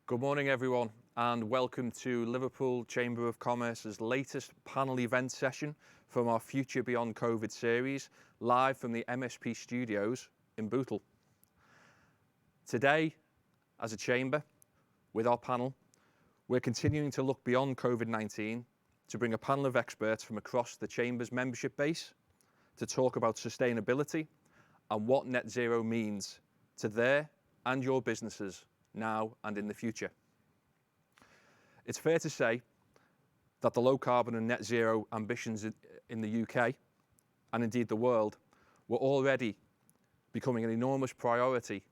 Good morning everyone and welcome to Liverpool Chamber of Commerce's latest panel event session from our Future Beyond COVID series, live from the MSP studios in Bootle. Today, as a chamber, with our panel, we're continuing to look beyond COVID-19 to bring a panel of experts from across the Chamber's membership base to talk about sustainability and what net zero means to their and your businesses now and in the future. It's fair to say that the low carbon and net zero ambitions in the UK, and indeed the world, were already becoming an enormous priority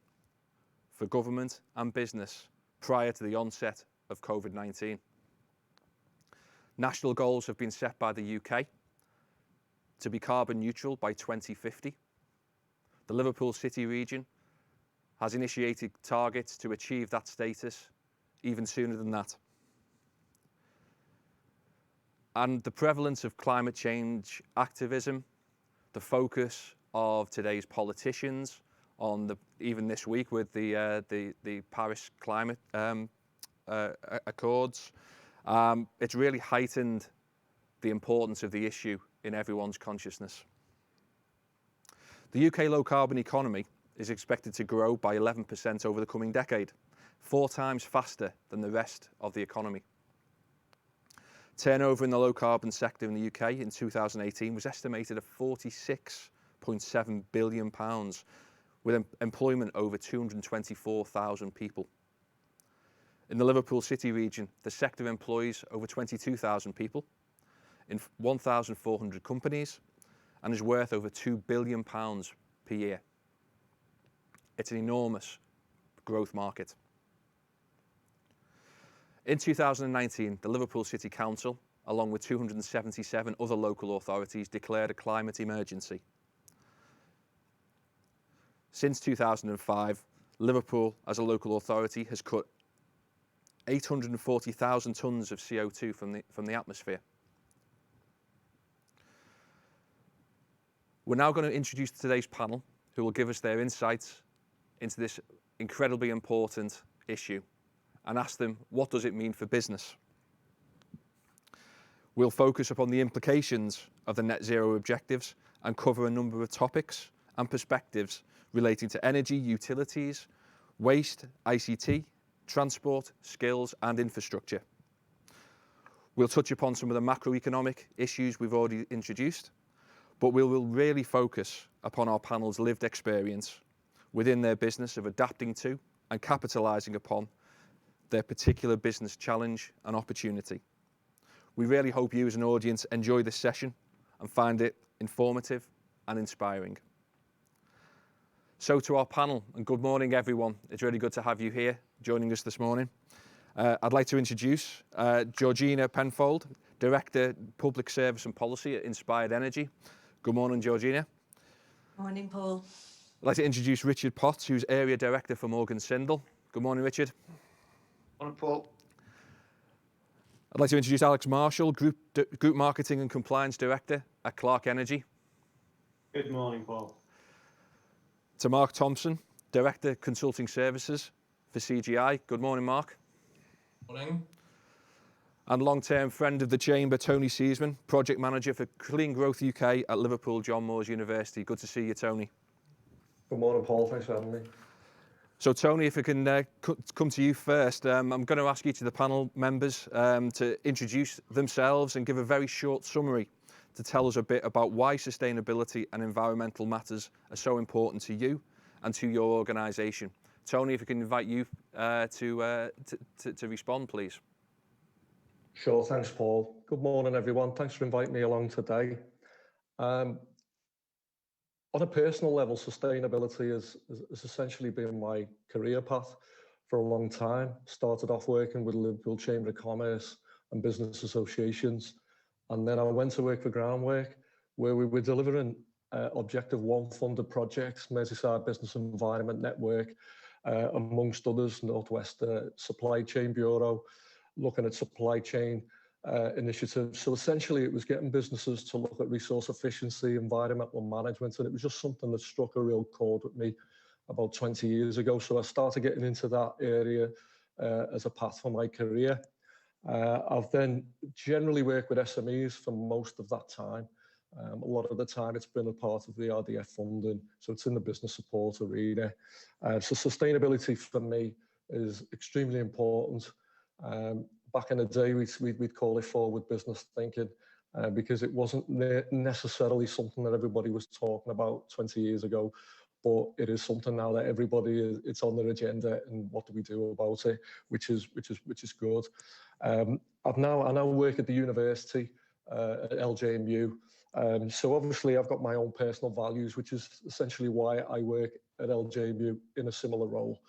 for government and business prior to the onset of COVID-19. National goals have been set by the UK to be carbon neutral by 2050. The Liverpool City region has initiated targets to achieve that status even sooner than that. And the prevalence of climate change activism, the focus of today's politicians on even this week with the Paris climate accords, it's really heightened the importance of the issue in everyone's consciousness. The UK low carbon economy is expected to grow by 11% over the coming decade, 4 times faster than the rest of the economy. Turnover in the low carbon sector in the UK in 2018 was estimated at £46.7 billion, with employment over 224,000 people. In the Liverpool City region, the sector employs over 22,000 people in 1,400 companies and is worth over £2 billion per year. It's an enormous growth market. In 2019, the Liverpool City Council, along with 277 other local authorities, declared a climate emergency. Since 2005, Liverpool, as a local authority, has cut 840,000 tonnes of CO2 from the atmosphere. We're now going to introduce today's panel, who will give us their insights into this incredibly important issue and ask them, what does it mean for business? We'll focus upon the implications of the net zero objectives and cover a number of topics and perspectives relating to energy, utilities, waste, ICT, transport, skills and infrastructure. We'll touch upon some of the macroeconomic issues we've already introduced, but we will really focus upon our panel's lived experience within their business of adapting to and capitalising upon their particular business challenge and opportunity. We really hope you as an audience enjoy this session and find it informative and inspiring. So to our panel, and good morning everyone. It's really good to have you here joining us this morning. I'd like to introduce Georgina Penfold, Director Public Service and Policy at Inspired Energy. Good morning, Georgina. Morning, Paul. I'd like to introduce Richard Potts, who's Area Director for Morgan Sindall. Good morning, Richard. Morning, Paul. I'd like to introduce Alex Marshall, Group Marketing and Compliance Director at Clarke Energy. Good morning, Paul. To Mark Thompson, Director Consulting Services for CGI. Good morning, Mark. Morning. And long-term friend of the Chamber, Tony Seasman, Project Manager for Clean Growth UK at Liverpool John Moores University. Good to see you, Tony. Good morning, Paul. Thanks for having me. So, Tony, if I can come to you first, I'm going to ask each of the panel members to introduce themselves and give a very short summary to tell us a bit about why sustainability and environmental matters are so important to you and to your organisation. Tony, if I can invite you to respond, please. Sure, thanks, Paul. Good morning, everyone. Thanks for inviting me along today. On a personal level, sustainability has essentially been my career path for a long time. Started off working with the Liverpool Chamber of Commerce and business associations. And then I went to work for Groundwork, where we were delivering Objective 1 funded projects, Merseyside Business Environment Network, amongst others, Northwest Supply Chain Bureau, looking at supply chain initiatives. So essentially it was getting businesses to look at resource efficiency, environmental management, and it was just something that struck a real chord with me about 20 years ago. So I started getting into that area as a path for my career. I've then generally worked with SMEs for most of that time. A lot of the time it's been a part of the RDF funding, so it's in the business support arena. So sustainability for me is extremely important. Back in the day, we'd call it forward business thinking, because it wasn't necessarily something that everybody was talking about 20 years ago, but it is something now that it's on their agenda, and what do we do about it, which is good. I now work at the university at LJMU. So obviously I've got my own personal values, which is essentially why I work at LJMU in a similar role.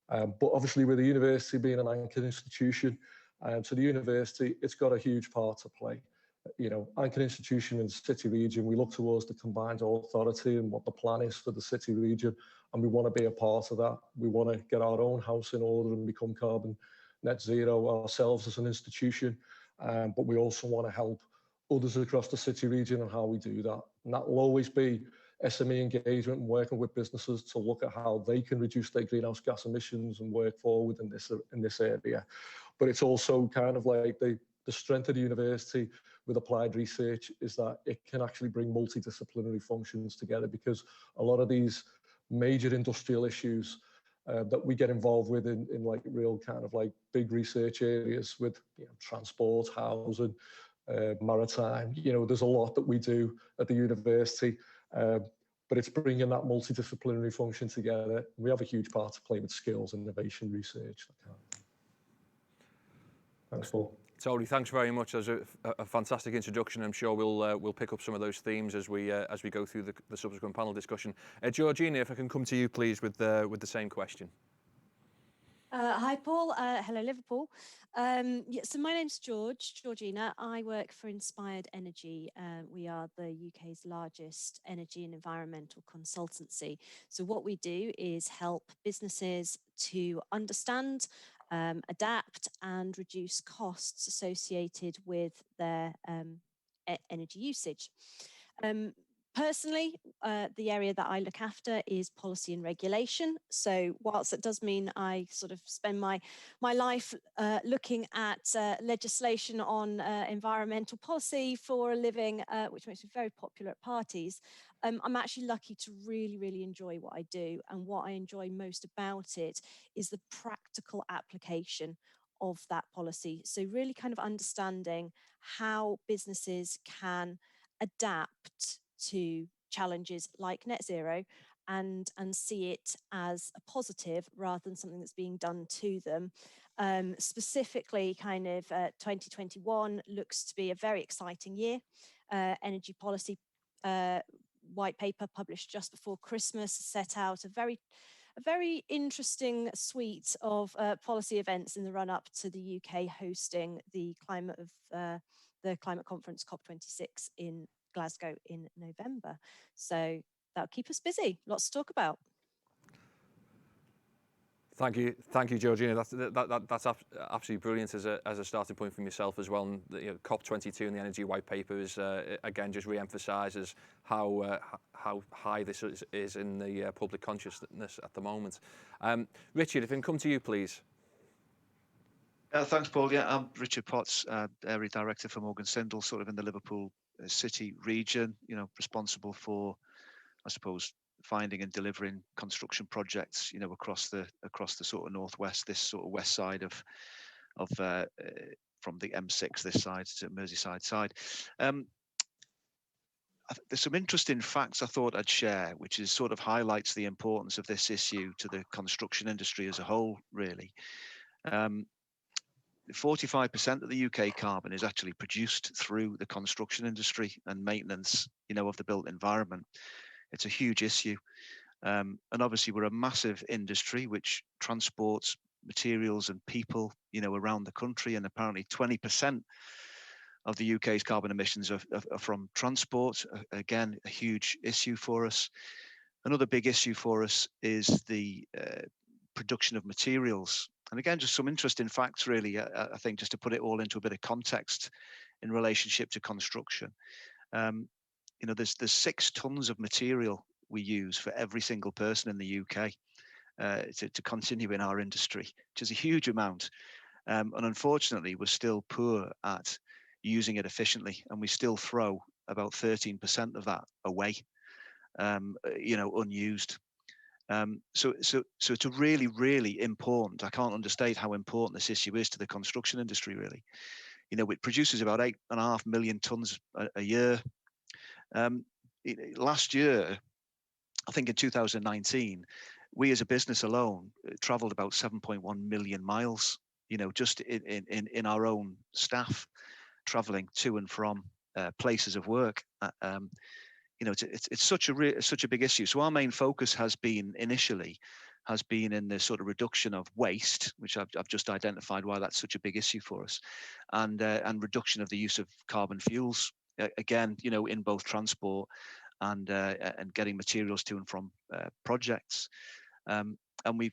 But obviously with the university being an anchored institution, so the university, it's got a huge part to play. You know, anchored institution in the city region, we look towards the combined authority and what the plan is for the city region, and we want to be a part of that. We want to get our own house in order and become carbon net zero ourselves as an institution, but we also want to help others across the city region and how we do that. And that will always be SME engagement and working with businesses to look at how they can reduce their greenhouse gas emissions and work forward in this area. But it's also kind of like the strength of the university with applied research is that it can actually bring multidisciplinary functions together, because a lot of these major industrial issues that we get involved with in like real kind of like big research areas with, you know, transport, housing, maritime, you know, there's a lot that we do at the university, but it's bringing that multidisciplinary function together. We have a huge part to play with skills, innovation, research. Thanks, Paul. Totally, thanks very much. That was a fantastic introduction. I'm sure we'll pick up some of those themes as we go through the subsequent panel discussion. Georgina, if I can come to you, please, with the same question. Hi, Paul. Hello, Liverpool. So my name's Georgina. I work for Inspired Energy. We are the UK's largest energy and environmental consultancy. So what we do is help businesses to understand, adapt and reduce costs associated with their energy usage. Personally, the area that I look after is policy and regulation. So whilst it does mean I sort of spend my life looking at legislation on environmental policy for a living, which makes me very popular at parties, I'm actually lucky to really enjoy what I do. And what I enjoy most about it is the practical application of that policy. So really kind of understanding how businesses can adapt to challenges like net zero and see it as a positive rather than something that's being done to them. Specifically, kind of 2021 looks to be a very exciting year. Energy policy white paper published just before Christmas set out a very interesting suite of policy events in the run-up to the UK hosting the climate conference COP26 in Glasgow in November. So that'll keep us busy. Lots to talk about. Thank you, Georgina. That's absolutely brilliant as a starting point from yourself as well. And you know, COP22 and the Energy White Paper is again just re-emphasises how high this is in the public consciousness at the moment. Richard, if I can come to you, please. Thanks, Paul. Yeah, I'm Richard Potts, Area Director for Morgan Sindall, sort of in the Liverpool City region, you know, responsible for, I suppose, finding and delivering construction projects, you know, across the sort of northwest, this sort of west side of from the M6 this side to Merseyside side. There's some interesting facts I thought I'd share, which is sort of highlights the importance of this issue to the construction industry as a whole, really. 45% of the UK carbon is actually produced through the construction industry and maintenance, you know, of the built environment. It's a huge issue. And obviously we're a massive industry which transports materials and people, you know, around the country, and apparently 20% of the UK's carbon emissions are from transport. Again, a huge issue for us. Another big issue for us is the production of materials. And again, just some interesting facts, really, I think, just to put it all into a bit of context in relationship to construction. You know, there's 6 tons of material we use for every single person in the UK. to continue in our industry, which is a huge amount. And unfortunately, we're still poor at using it efficiently, and we still throw about 13% of that away, unused. So it's a really, really important. I can't understate how important this issue is to the construction industry. Really, it produces about 8.5 million tons a year. Last year, I think in 2019, we as a business alone travelled about 7.1 million miles. Just in our own staff travelling to and from places of work. It's such a big issue. So our main focus has been in the sort of reduction of waste, which I've just identified why that's such a big issue for us, and reduction of the use of carbon fuels. Again, in both transport and getting materials to and from projects. And we've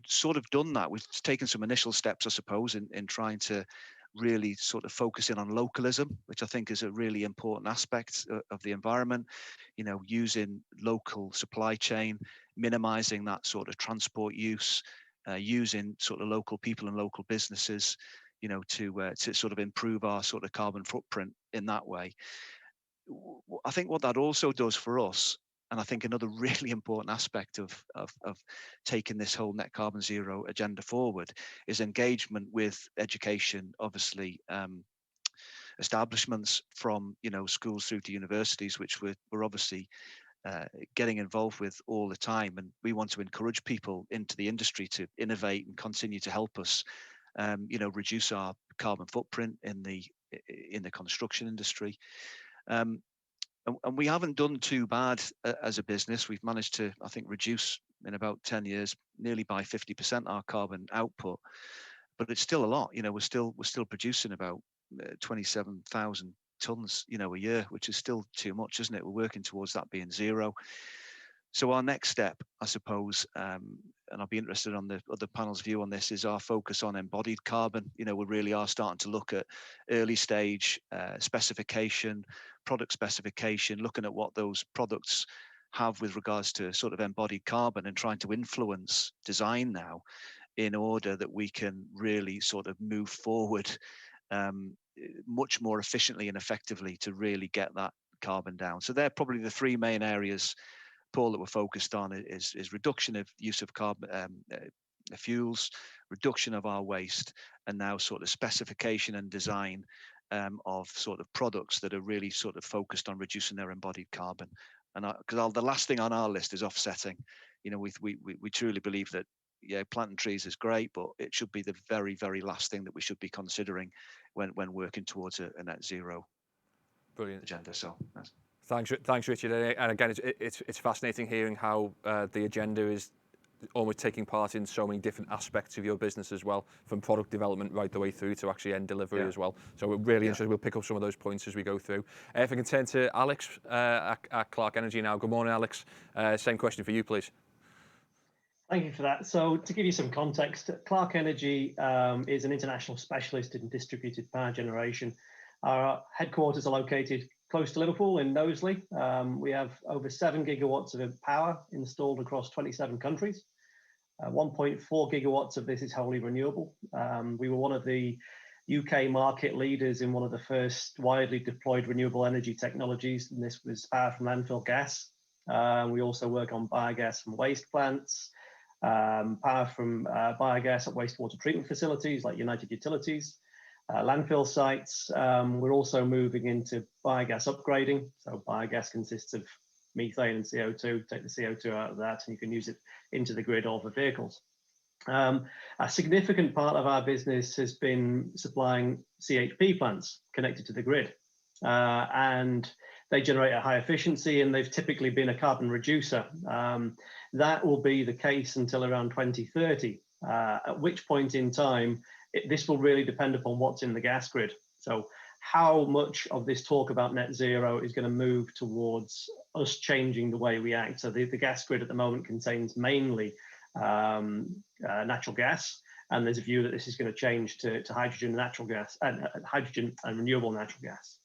sort of done that. We've taken some initial steps, I suppose, in trying to really sort of focus in on localism, which I think is a really important aspect of the environment, using local supply chain, minimizing that sort of transport use, using sort of local people and local businesses, to sort of improve our sort of carbon footprint in that way. I think what that also does for us, and I think another really important aspect of taking this whole net carbon zero agenda forward, is engagement with education, obviously, establishments from schools through to universities, which we're obviously getting involved with all the time, and we want to encourage people into the industry to innovate and continue to help us, reduce our carbon footprint in the construction industry. And we haven't done too bad as a business. We've managed to, I think, reduce in about 10 years nearly by 50% our carbon output, but it's still a lot. We're still producing about 27,000 tons, a year, which is still too much, isn't it? We're working towards that being zero. So our next step, I suppose, and I'll be interested on the other panel's view on this, is our focus on embodied carbon. We really are starting to look at early stage specification, product specification, looking at what those products have with regards to sort of embodied carbon, and trying to influence design now in order that we can really sort of move forward much more efficiently and effectively to really get that carbon down. So they're probably the three main areas, Paul, that we're focused on, is reduction of use of carbon fuels, reduction of our waste, and now sort of specification and design of sort of products that are really sort of focused on reducing their embodied carbon. And because the last thing on our list is offsetting. We truly believe that planting trees is great, but it should be the very, very last thing that we should be considering when working towards a net zero agenda. So. Thanks, Richard. And again, it's fascinating hearing how the agenda is almost taking part in so many different aspects of your business as well, from product development right the way through to actually end delivery as well. So we're really interested. We'll pick up some of those points as we go through. If I can turn to Alex at Clarke Energy now. Good morning, Alex. Same question for you, please. Thank you for that. So to give you some context, Clarke Energy is an international specialist in distributed power generation. Our headquarters are located close to Liverpool in Knowsley. We have over 7 gigawatts of power installed across 27 countries. 1.4 gigawatts of this is wholly renewable. We were one of the UK market leaders in one of the first widely deployed renewable energy technologies, and this was power from landfill gas. We also work on biogas from waste plants, power from biogas at wastewater treatment facilities like United Utilities, landfill sites. We're also moving into biogas upgrading. So biogas consists of methane and CO2. Take the CO2 out of that and you can use it into the grid or for vehicles. A significant part of our business has been supplying CHP plants connected to the grid. And they generate a high efficiency and they've typically been a carbon reducer. That will be the case until around 2030, at which point in time, this will really depend upon what's in the gas grid. So how much of this talk about net zero is going to move towards us changing the way we act? So the gas grid at the moment contains mainly natural gas, and there's a view that this is going to change to hydrogen, natural gas, and hydrogen and renewable natural gas.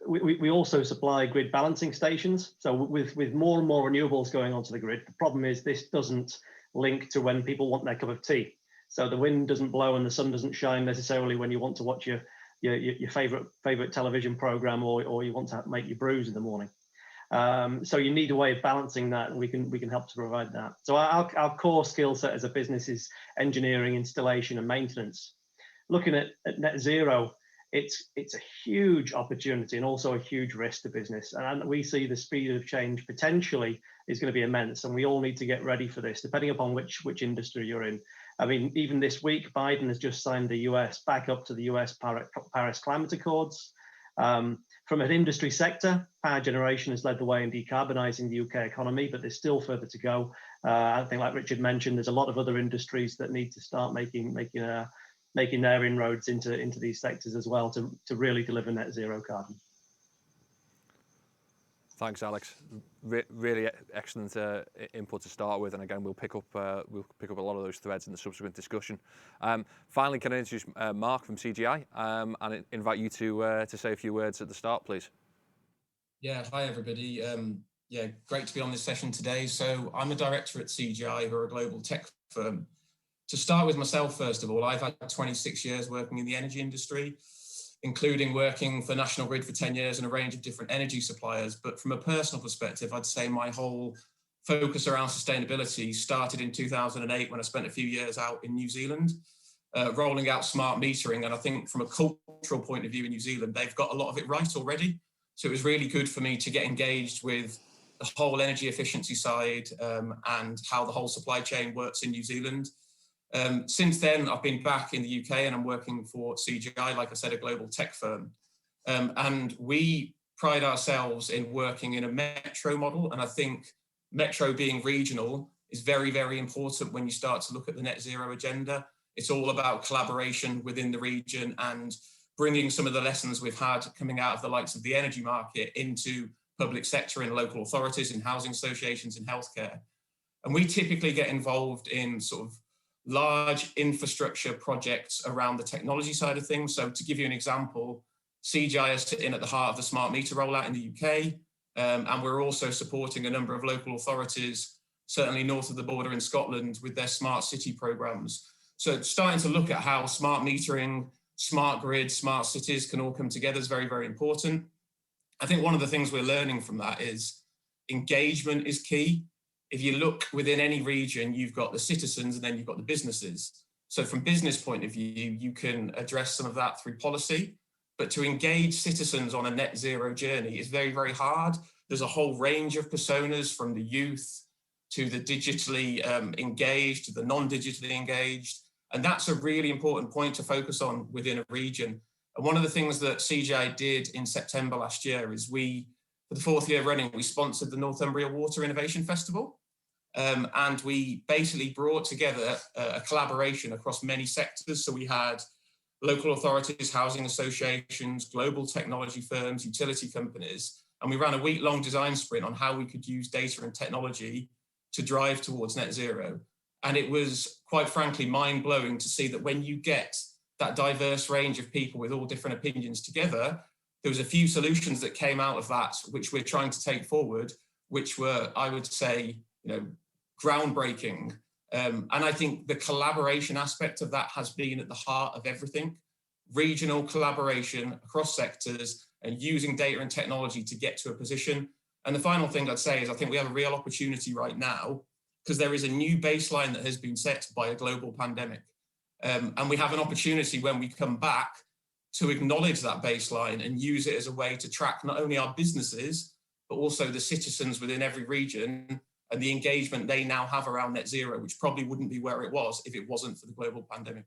We also supply grid balancing stations. So with more and more renewables going onto the grid, the problem is this doesn't link to when people want their cup of tea. So the wind doesn't blow and the sun doesn't shine necessarily when you want to watch your favorite television program or you want to make your brews in the morning. So you need a way of balancing that, and we can help to provide that. So our core skill set as a business is engineering, installation, and maintenance. Looking at net zero, it's a huge opportunity and also a huge risk to business. And we see the speed of change potentially is going to be immense, and we all need to get ready for this, depending upon which industry you're in. I mean, even this week, Biden has just signed the US back up to the US Paris Climate Accords. From an industry sector, power generation has led the way in decarbonising the UK economy, but there's still further to go. I think, like Richard mentioned, there's a lot of other industries that need to start making their inroads into these sectors as well to really deliver net zero carbon. Thanks, Alex. Really excellent input to start with, and again, we'll pick up a lot of those threads in the subsequent discussion. Finally, can I introduce Mark from CGI and invite you to say a few words at the start, please. Yeah, hi everybody. Yeah, great to be on this session today. So I'm a director at CGI, who are a global tech firm. To start with myself, first of all, I've had 26 years working in the energy industry, including working for National Grid for 10 years and a range of different energy suppliers. But from a personal perspective, I'd say my whole focus around sustainability started in 2008 when I spent a few years out in New Zealand, rolling out smart metering. And I think from a cultural point of view in New Zealand, they've got a lot of it right already. So it was really good for me to get engaged with the whole energy efficiency side and how the whole supply chain works in New Zealand. Since then, I've been back in the UK and I'm working for CGI, like I said, a global tech firm. And we pride ourselves in working in a metro model. And I think metro being regional is very, very important when you start to look at the net zero agenda. It's all about collaboration within the region and bringing some of the lessons we've had coming out of the likes of the energy market into public sector and local authorities, in housing associations, in healthcare. And we typically get involved in sort of large infrastructure projects around the technology side of things. So to give you an example, CGI is sitting at the heart of the smart meter rollout in the UK. And we're also supporting a number of local authorities, certainly north of the border in Scotland, with their smart city programs. So starting to look at how smart metering, smart grid, smart cities can all come together is very, very important. I think one of the things we're learning from that is engagement is key. If you look within any region, you've got the citizens and then you've got the businesses. So from business point of view, you can address some of that through policy, but to engage citizens on a net zero journey is very, very hard. There's a whole range of personas, from the youth to the digitally engaged to the non-digitally engaged. And that's a really important point to focus on within a region. And one of the things that CGI did in September last year is for the 4th year running, we sponsored the Northumbria Water Innovation Festival. And we basically brought together a collaboration across many sectors. So we had local authorities, housing associations, global technology firms, utility companies, and we ran a week-long design sprint on how we could use data and technology to drive towards net zero. And it was, quite frankly, mind-blowing to see that when you get that diverse range of people with all different opinions together, there was a few solutions that came out of that, which we're trying to take forward, which were, I would say, groundbreaking. And I think the collaboration aspect of that has been at the heart of everything. Regional collaboration across sectors and using data and technology to get to a position. And the final thing I'd say is I think we have a real opportunity right now because there is a new baseline that has been set by a global pandemic. And we have an opportunity when we come back to acknowledge that baseline and use it as a way to track not only our businesses, but also the citizens within every region and the engagement they now have around net zero, which probably wouldn't be where it was if it wasn't for the global pandemic.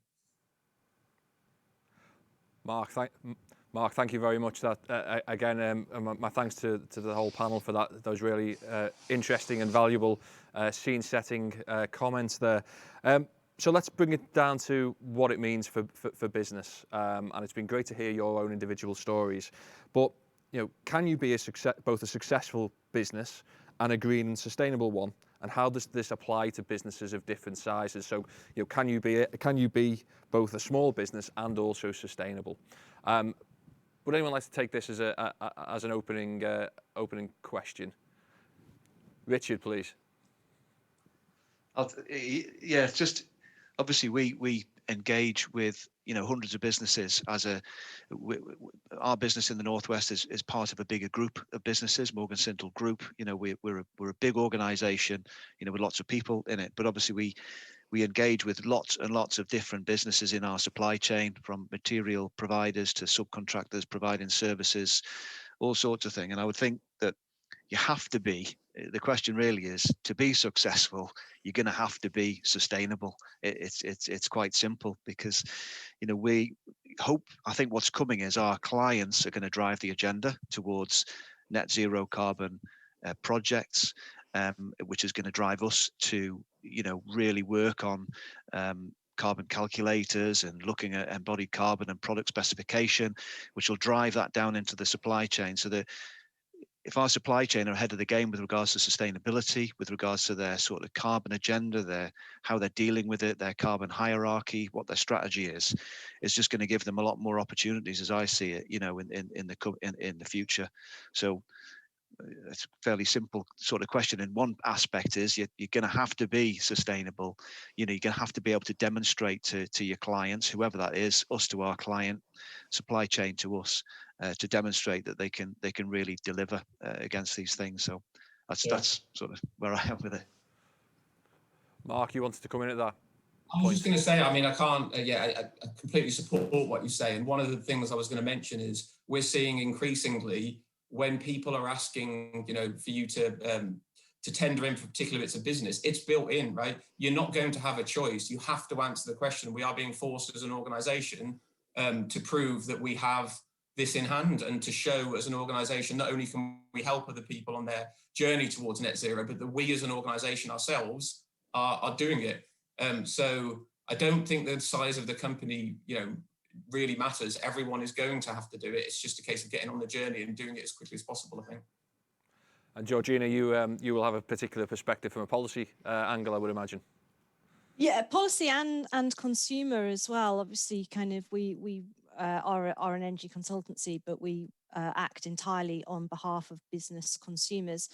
Mark, thank you very much. That again, my thanks to the whole panel for those really interesting and valuable scene-setting comments there. So let's bring it down to what it means for business. And it's been great to hear your own individual stories. But can you be both a successful business and a green and sustainable one? And how does this apply to businesses of different sizes? So, can you be both a small business and also sustainable? Would anyone like to take this as as an opening question? Richard, please. Yeah, just obviously we engage with hundreds of businesses our business in the Northwest is part of a bigger group of businesses, Morgan Sindall Group. We're a big organisation, with lots of people in it, but obviously we engage with lots and lots of different businesses in our supply chain, from material providers to subcontractors providing services, all sorts of things. And I would think that the question really is, to be successful, you're going to have to be sustainable. It's quite simple, because I think what's coming is our clients are going to drive the agenda towards net zero carbon projects, which is going to drive us to really work on carbon calculators and looking at embodied carbon and product specification, which will drive that down into the supply chain. So that if our supply chain are ahead of the game with regards to sustainability, with regards to their sort of carbon agenda, how they're dealing with it, their carbon hierarchy, what their strategy is just going to give them a lot more opportunities, as I see it, in the future. So it's a fairly simple sort of question. And one aspect is you're going to have to be sustainable. You're going to have to be able to demonstrate to your clients, whoever that is, us to our client, supply chain to us, to demonstrate that they can really deliver against these things. So that's sort of where I am with it. Mark, you wanted to come in at that? I was just going to say, I mean, I can't, I completely support what you say. And one of the things I was going to mention is we're seeing increasingly, when people are asking, for you to tender in, particularly if it's a business, it's built in, right? You're not going to have a choice. You have to answer the question. We are being forced as an organisation to prove that we have this in hand, and to show as an organisation, not only can we help other people on their journey towards net zero, but that we as an organisation ourselves are doing it. So I don't think the size of the company, really matters. Everyone is going to have to do it. It's just a case of getting on the journey and doing it as quickly as possible, I think. And Georgina, you will have a particular perspective from a policy angle, I would imagine. Yeah, policy and consumer as well. Obviously, kind of we are an energy consultancy, but we act entirely on behalf of business consumers.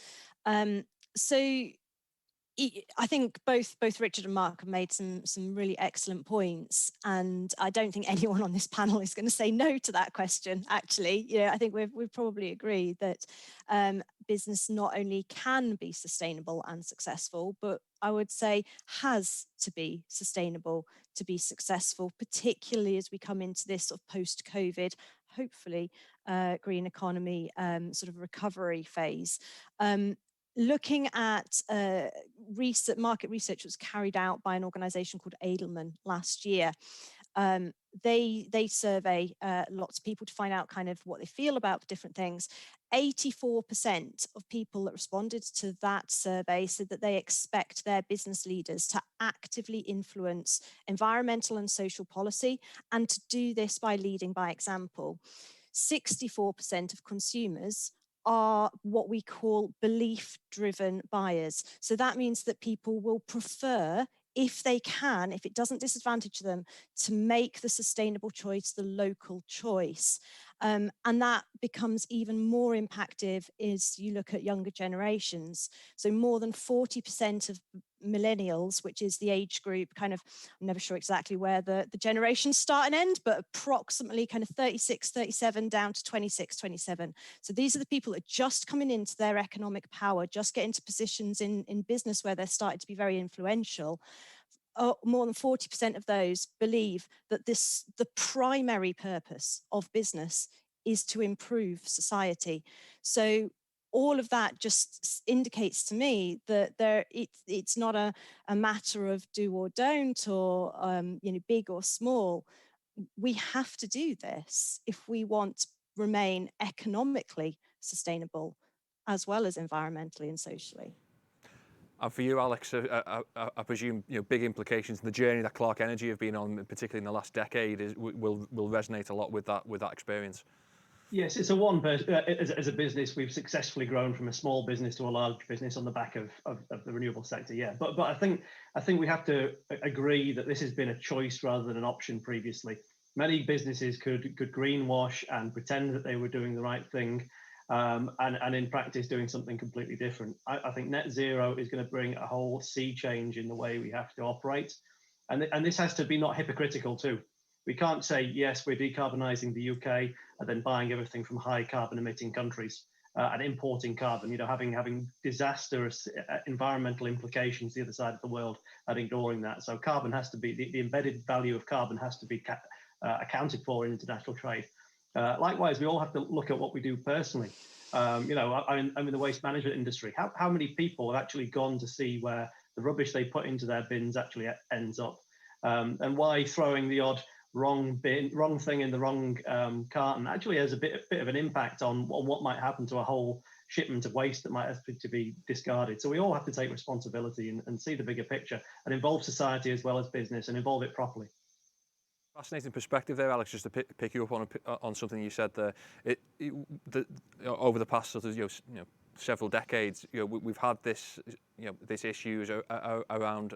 So I think both Richard and Mark have made some really excellent points, and I don't think anyone on this panel is going to say no to that question. Actually, I think we probably agree that business not only can be sustainable and successful, but I would say has to be sustainable to be successful, particularly as we come into this sort of post-COVID, hopefully green economy sort of recovery phase. Looking at market research was carried out by an organisation called Edelman last year. They survey lots of people to find out kind of what they feel about the different things. 84% of people that responded to that survey said that they expect their business leaders to actively influence environmental and social policy, and to do this by leading by example. 64% of consumers are what we call belief-driven buyers. So that means that people will prefer, if they can, if it doesn't disadvantage them, to make the sustainable choice the local choice. And that becomes even more impactful as you look at younger generations. So more than 40% of millennials, which is the age group, kind of, I'm never sure exactly where the generations start and end, but approximately kind of 36, 37 down to 26, 27. So these are the people that are just coming into their economic power, just get into positions in business where they're starting to be very influential. More than 40% of those believe that the primary purpose of business is to improve society. So all of that just indicates to me that it's not a matter of do or don't, or big or small. We have to do this if we want to remain economically sustainable, as well as environmentally and socially. And for you, Alex, I presume big implications in the journey that Clarke Energy have been on, particularly in the last decade, will resonate a lot with that experience. Yes, it's as a business, we've successfully grown from a small business to a large business on the back of the renewable sector. Yeah, but I think we have to agree that this has been a choice rather than an option previously. Many businesses could greenwash and pretend that they were doing the right thing, and in practice doing something completely different. I think net zero is going to bring a whole sea change in the way we have to operate. And this has to be not hypocritical too. We can't say, yes, we're decarbonising the UK and then buying everything from high carbon emitting countries and importing carbon, you know, having disastrous environmental implications the other side of the world and ignoring that. So carbon has to be, the embedded value of carbon has to be accounted for in international trade. Likewise, we all have to look at what we do personally. You know, I'm in the waste management industry. How many people have actually gone to see where the rubbish they put into their bins actually ends up? And why throwing the odd wrong thing in the wrong carton actually has a bit of an impact on what might happen to a whole shipment of waste that might have to be discarded. So we all have to take responsibility and see the bigger picture and involve society as well as business and involve it properly. Fascinating perspective there, Alex. Just to pick you up on something you said there. Over the past sort of several decades, we've had this this issues around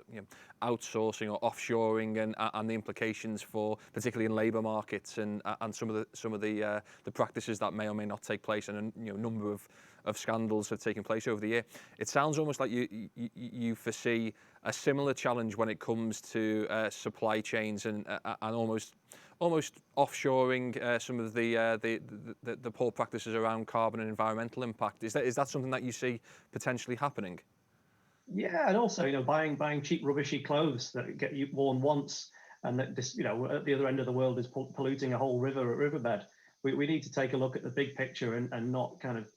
outsourcing or offshoring and the implications for particularly in labour markets and some of the practices that may or may not take place, and a number of scandals have taken place over the year. It sounds almost like you foresee a similar challenge when it comes to supply chains and almost offshoring some of the poor practices around carbon and environmental impact. Is that something that you see potentially happening? Yeah, and also buying cheap rubbishy clothes that get you worn once, and that this at the other end of the world is polluting a whole riverbed. We need to take a look at the big picture and not kind of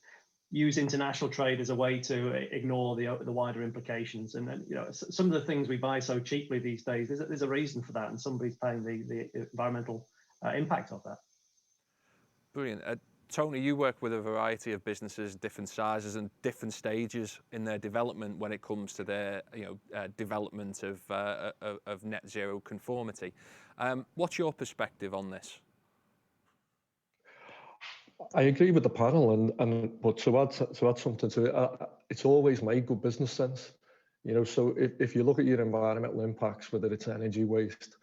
use international trade as a way to ignore the wider implications. And some of the things we buy so cheaply these days, there's a reason for that, and somebody's paying the environmental impact of that. Brilliant. Tony, you work with a variety of businesses, different sizes and different stages in their development when it comes to their development of net zero conformity. What's your perspective on this? I agree with the panel, but to add something to it, it's always made good business sense. So if you look at your environmental impacts, whether it's energy waste,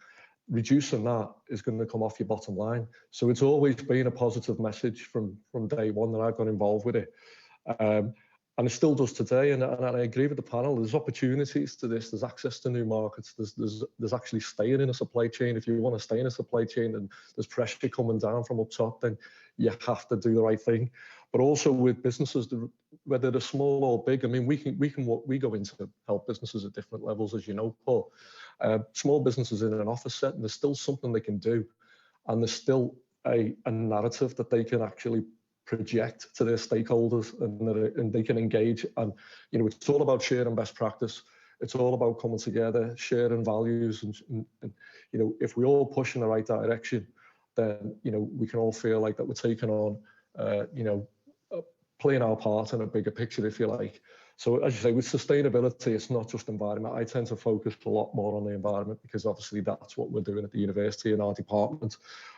reducing that is going to come off your bottom line. So it's always been a positive message from day one that I've got involved with it. And it still does today. And I agree with the panel. There's opportunities to this. There's access to new markets. There's actually staying in a supply chain. If you want to stay in a supply chain and there's pressure coming down from up top, then you have to do the right thing. But also with businesses, whether they're small or big, I mean, we go into help businesses at different levels, as you know, Paul. Small businesses in an office setting, there's still something they can do, and there's still a narrative that they can actually project to their stakeholders, and they can engage. And it's all about sharing best practice. It's all about coming together, sharing values, and if we all push in the right direction, then we can all feel like that we're taking on playing our part in a bigger picture, if you like. So as you say, with sustainability, it's not just environment. I tend to focus a lot more on the environment because obviously that's what we're doing at the university in our department.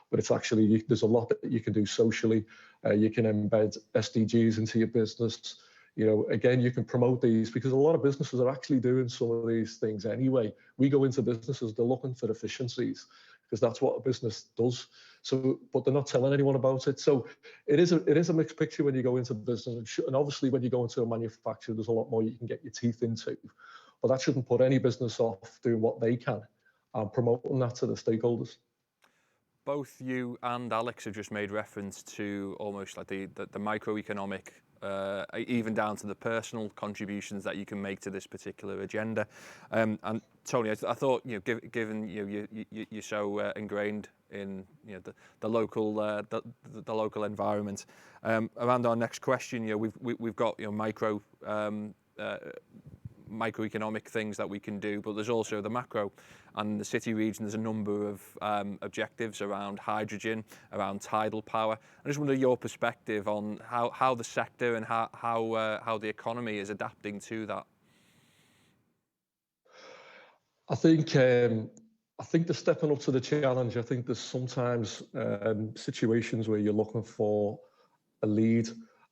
But it's actually, there's a lot that you can do socially. You can embed SDGs into your business. Again, you can promote these because a lot of businesses are actually doing some of these things anyway. We go into businesses, they're looking for efficiencies because that's what a business does. So, but they're not telling anyone about it. So it is a mixed picture when you go into business. And obviously when you go into a manufacturer, there's a lot more you can get your teeth into. But that shouldn't put any business off doing what they can and promoting that to the stakeholders. Both you and Alex have just made reference to almost like the microeconomic, even down to the personal contributions that you can make to this particular agenda. And Tony, I thought, given you're so ingrained in the local environment, around our next question, we've got microeconomic things that we can do, but there's also the macro. And the city region, there's a number of objectives around hydrogen, around tidal power. I just wonder your perspective on how the sector and how the economy is adapting to that. I think they're stepping up to the challenge. I think there's sometimes situations where you're looking for a lead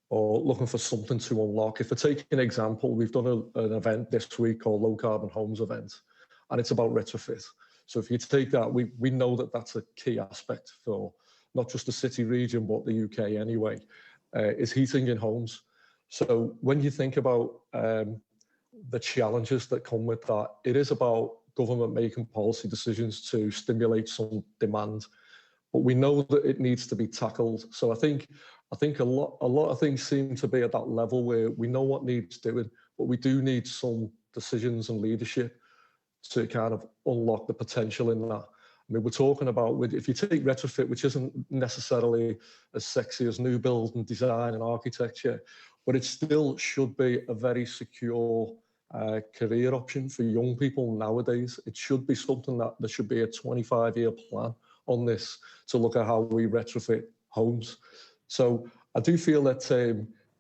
or looking for something to unlock. If I take an example, we've done an event this week called Low Carbon Homes Event, and it's about retrofit. So if you take that, we know that that's a key aspect for not just the city region, but the UK anyway, is heating in homes. So when you think about the challenges that come with that, it is about government making policy decisions to stimulate some demand, but we know that it needs to be tackled. So I think a lot of things seem to be at that level where we know what needs doing, but we do need some decisions and leadership to kind of unlock the potential in that. I mean, we're talking about, if you take retrofit, which isn't necessarily as sexy as new build and design and architecture, but it still should be a very secure career option for young people nowadays. It should be something that there should be a 25-year plan on this to look at how we retrofit homes. So I do feel that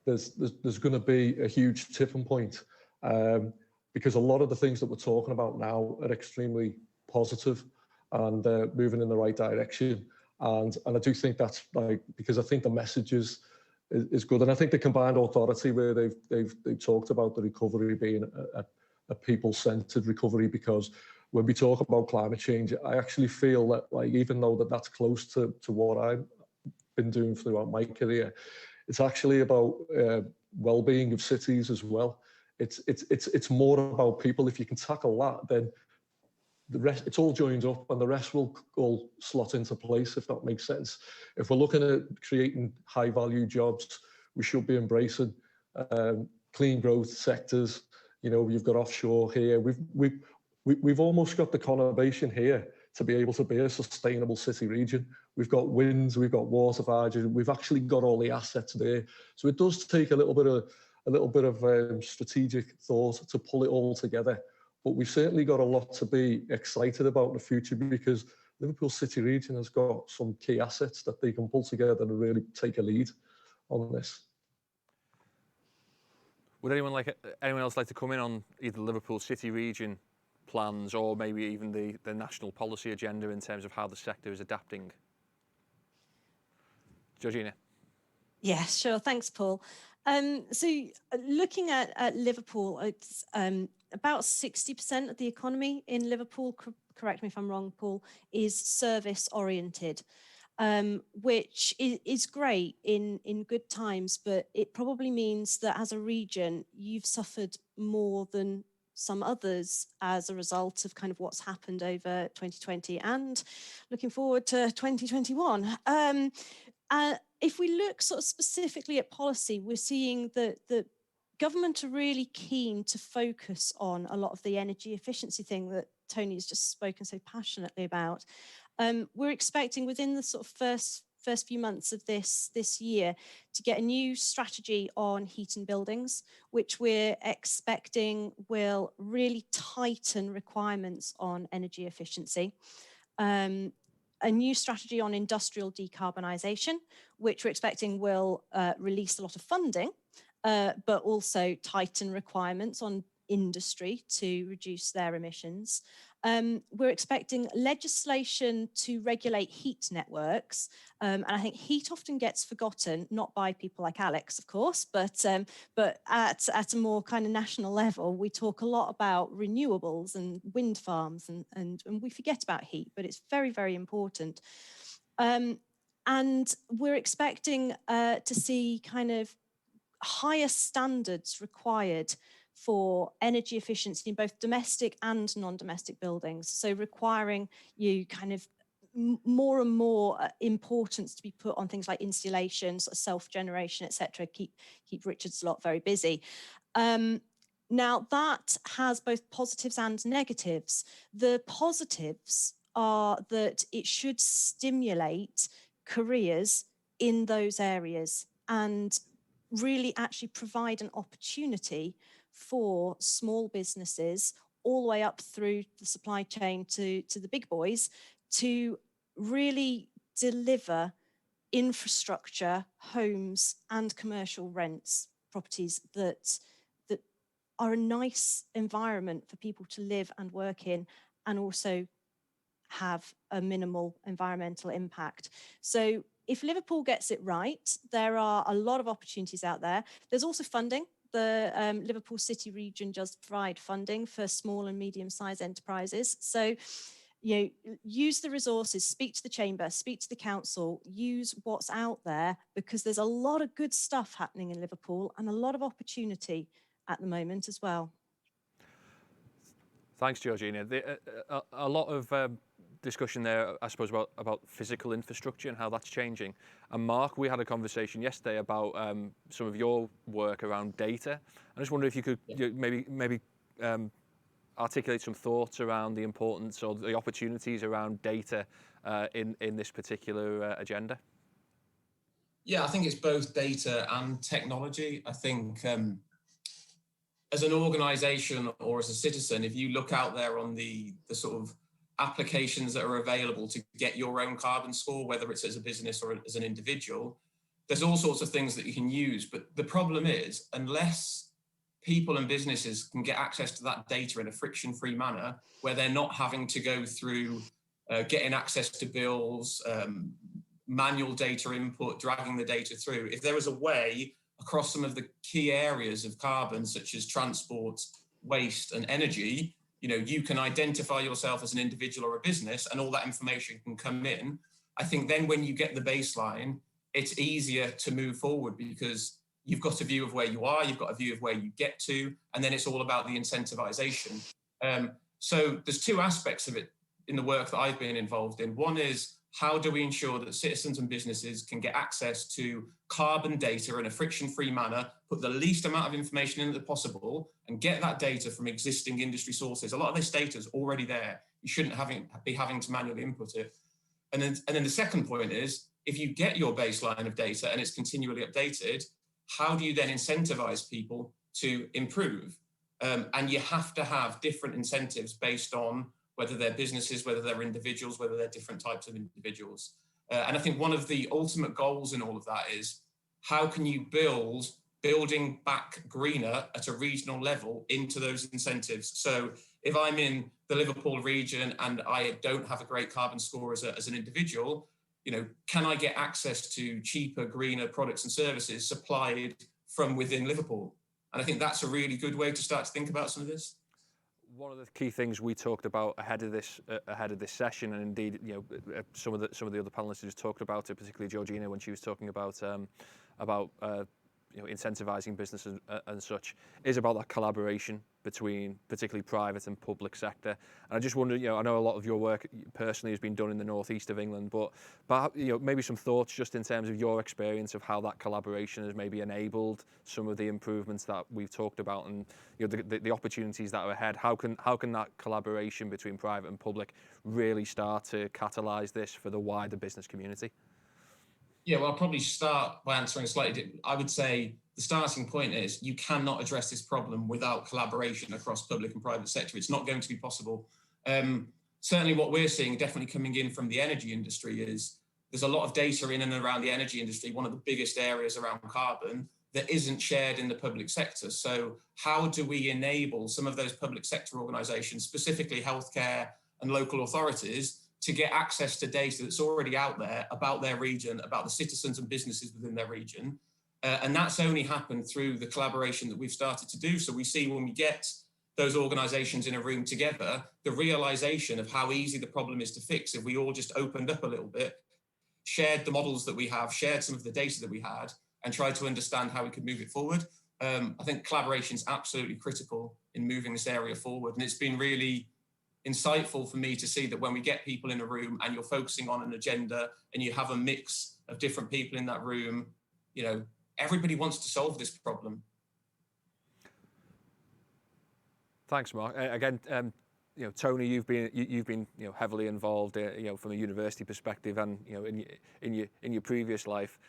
there's going to be a huge tipping point, because a lot of the things that we're talking about now are extremely positive and moving in the right direction. And I do think that's because I think the message is good. And I think the combined authority where they've talked about the recovery being a people-centered recovery, because when we talk about climate change, I actually feel that even though that's close to what I've been doing throughout my career, it's actually about well-being of cities as well. It's more about people. If you can tackle that, then the rest, it's all joined up and the rest will all slot into place, if that makes sense. If we're looking at creating high value jobs, we should be embracing clean growth sectors. You know, you've got offshore here. We've almost got the conurbation here to be able to be a sustainable city region. We've got winds, we've got water for hydrogen, we've actually got all the assets there. So it does take a little bit of strategic thought to pull it all together. But we've certainly got a lot to be excited about in the future, because Liverpool City Region has got some key assets that they can pull together and really take a lead on this. Would anyone else like to come in on either Liverpool City Region plans or maybe even the national policy agenda in terms of how the sector is adapting? Georgina. Yeah, sure. Thanks, Paul. So looking at Liverpool, it's about 60% of the economy in Liverpool, correct me if I'm wrong, Paul, is service oriented, which is great in good times, but it probably means that as a region, you've suffered more than some others as a result of kind of what's happened over 2020 and looking forward to 2021. If we look sort of specifically at policy, we're seeing that the government are really keen to focus on a lot of the energy efficiency thing that Tony has just spoken so passionately about. We're expecting within the sort of first few months of this year to get a new strategy on heat and buildings, which we're expecting will really tighten requirements on energy efficiency. A new strategy on industrial decarbonisation, which we're expecting will release a lot of funding, but also tighten requirements on industry to reduce their emissions. We're expecting legislation to regulate heat networks, and I think heat often gets forgotten, not by people like Alex, of course, but at a more kind of national level, we talk a lot about renewables and wind farms, and we forget about heat, but it's very, very important. And we're expecting to see kind of higher standards required for energy efficiency in both domestic and non-domestic buildings. So requiring you kind of more and more importance to be put on things like installation, sort of self-generation, etc. Keep Richard's lot very busy. Now that has both positives and negatives. The positives are that it should stimulate careers in those areas and really actually provide an opportunity for small businesses all the way up through the supply chain to the big boys to really deliver infrastructure, homes and commercial rents, properties that are a nice environment for people to live and work in and also have a minimal environmental impact. So if Liverpool gets it right, there are a lot of opportunities out there. There's also funding. The Liverpool City Region does provide funding for small and medium-sized enterprises. So use the resources, speak to the chamber, speak to the council, use what's out there, because there's a lot of good stuff happening in Liverpool and a lot of opportunity at the moment as well. Thanks, Georgina. A lot of discussion there, I suppose, about physical infrastructure and how that's changing. And Mark, we had a conversation yesterday about some of your work around data. I just wonder if you could maybe articulate some thoughts around the importance or the opportunities around data in this particular agenda. Yeah, I think it's both data and technology. I think as an organisation or as a citizen, if you look out there on the sort of applications that are available to get your own carbon score, whether it's as a business or as an individual, there's all sorts of things that you can use. But the problem is, unless people and businesses can get access to that data in a friction-free manner, where they're not having to go through getting access to bills, manual data input, dragging the data through, if there was a way across some of the key areas of carbon, such as transport, waste and energy, you can identify yourself as an individual or a business and all that information can come in. I think then when you get the baseline, it's easier to move forward because you've got a view of where you are, you've got a view of where you get to, and then it's all about the incentivization. So there's two aspects of it in the work that I've been involved in. One is, how do we ensure that citizens and businesses can get access to carbon data in a friction-free manner, put the least amount of information in as possible, and get that data from existing industry sources? A lot of this data is already there. You shouldn't be having to manually input it. And then the second point is, if you get your baseline of data and it's continually updated, how do you then incentivize people to improve? And you have to have different incentives based on whether they're businesses, whether they're individuals, whether they're different types of individuals. And I think one of the ultimate goals in all of that is, how can you building back greener at a regional level into those incentives? So if I'm in the Liverpool region and I don't have a great carbon score as an individual, can I get access to cheaper, greener products and services supplied from within Liverpool? And I think that's a really good way to start to think about some of this. One of the key things we talked about ahead of this session, and indeed, some of the other panelists just talked about it, particularly Georgina when she was talking about incentivizing businesses and such, is about that collaboration between particularly private and public sector. And I just wonder, I know a lot of your work personally has been done in the northeast of England, but maybe some thoughts just in terms of your experience of how that collaboration has maybe enabled some of the improvements that we've talked about, and the opportunities that are ahead. How can that collaboration between private and public really start to catalyse this for the wider business community? Yeah, well, I'll probably start by answering slightly. I would say the starting point is, you cannot address this problem without collaboration across public and private sector. It's not going to be possible. Certainly what we're seeing definitely coming in from the energy industry is there's a lot of data in and around the energy industry, one of the biggest areas around carbon, that isn't shared in the public sector. So how do we enable some of those public sector organisations, specifically healthcare and local authorities, to get access to data that's already out there about their region, about the citizens and businesses within their region? And that's only happened through the collaboration that we've started to do. So we see when we get those organisations in a room together, the realisation of how easy the problem is to fix if we all just opened up a little bit, shared the models that we have, shared some of the data that we had, and tried to understand how we could move it forward. I think collaboration is absolutely critical in moving this area forward. And it's been really insightful for me to see that when we get people in a room and you're focusing on an agenda and you have a mix of different people in that room, everybody wants to solve this problem. Thanks, Mark. Again, Tony, you've been heavily involved, from a university perspective, and in your previous life,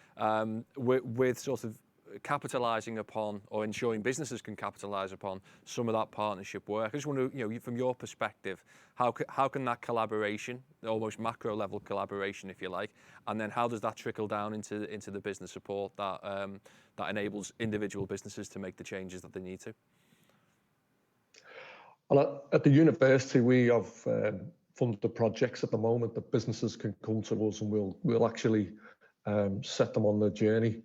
with sort of capitalising upon, or ensuring businesses can capitalise upon some of that partnership work. I just wonder, from your perspective, how can that collaboration, almost macro level collaboration, if you like, and then how does that trickle down into the business support that enables individual businesses to make the changes that they need to? Well, at the university, we have funded projects at the moment that businesses can come to us, and we'll actually set them on the journey.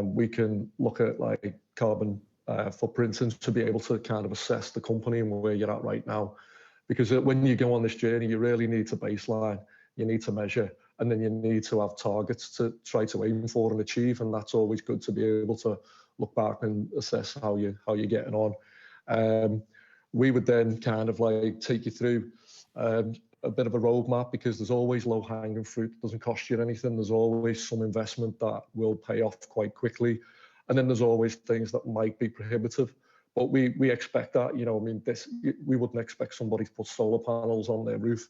We can look at like carbon footprints, and to be able to kind of assess the company and where you're at right now, because when you go on this journey, you really need to baseline, you need to measure, and then you need to have targets to try to aim for and achieve. And that's always good to be able to look back and assess how you're getting on. We would then kind of like take you through a bit of a roadmap, because there's always low-hanging fruit. It doesn't cost you anything. There's always some investment that will pay off quite quickly, and then there's always things that might be prohibitive. But we expect that, you know, I mean, we wouldn't expect somebody to put solar panels on their roof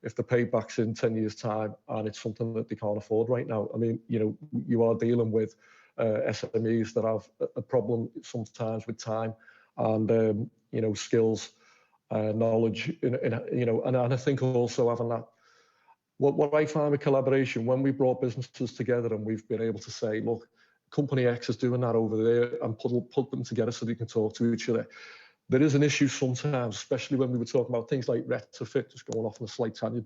if the payback's in 10 years' time and it's something that they can't afford right now. I mean, you know, you are dealing with SMEs that have a problem sometimes with time and, you know, skills, knowledge, you know, and I think also having that, what I find with collaboration, when we brought businesses together and we've been able to say, look, company X is doing that over there, and put them together so they can talk to each other. There is an issue sometimes, especially when we were talking about things like retrofit, just going off on a slight tangent.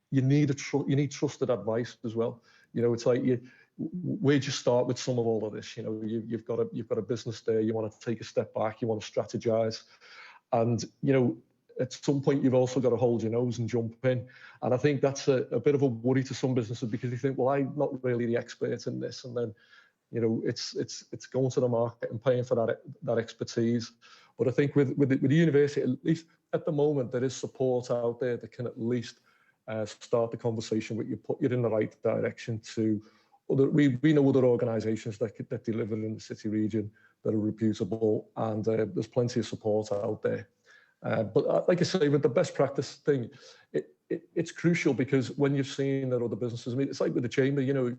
You need trusted advice as well. You know, it's like where'd you start with some of all of this? You know, you've got a business there. You want to take a step back. You want to strategize, and you know, at some point you've also got to hold your nose and jump in. And I think that's a bit of a worry to some businesses, because you think, well, I'm not really the expert in this, and then, you know, it's going to the market and paying for that expertise. But I think with the university, at least at the moment, there is support out there that can at least start the conversation with you, put you in the right direction to other. We know other organisations that deliver in the city region that are reputable, and there's plenty of support out there. But like I say, with the best practice thing, it's crucial, because when you've seen that other businesses, I mean, it's like with the chamber, you know,